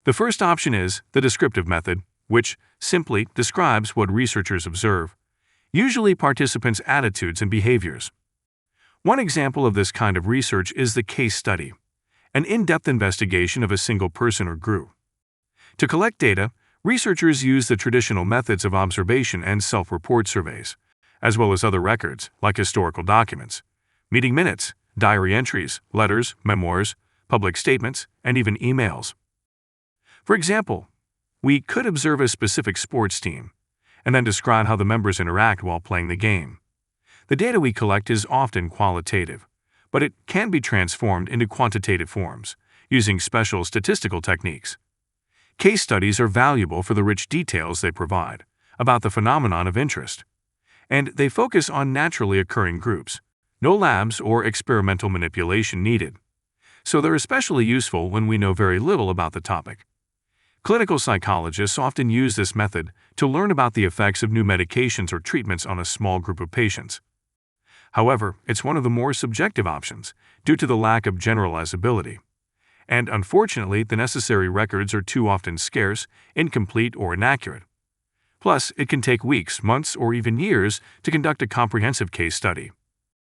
The first option is the descriptive method, which simply describes what researchers observe, usually participants' attitudes and behaviors. One example of this kind of research is the case study, an in-depth investigation of a single person or group. To collect data, researchers use the traditional methods of observation and self-report surveys, as well as other records like historical documents, meeting minutes, diary entries, letters, memoirs, public statements, and even emails. For example, we could observe a specific sports team and then describe how the members interact while playing the game. The data we collect is often qualitative, but it can be transformed into quantitative forms using special statistical techniques. Case studies are valuable for the rich details they provide about the phenomenon of interest, and they focus on naturally occurring groups. No labs or experimental manipulation needed, so they're especially useful when we know very little about the topic. Clinical psychologists often use this method to learn about the effects of new medications or treatments on a small group of patients. However, it's one of the more subjective options due to the lack of generalizability. And unfortunately, the necessary records are too often scarce, incomplete, or inaccurate. Plus, it can take weeks, months, or even years to conduct a comprehensive case study.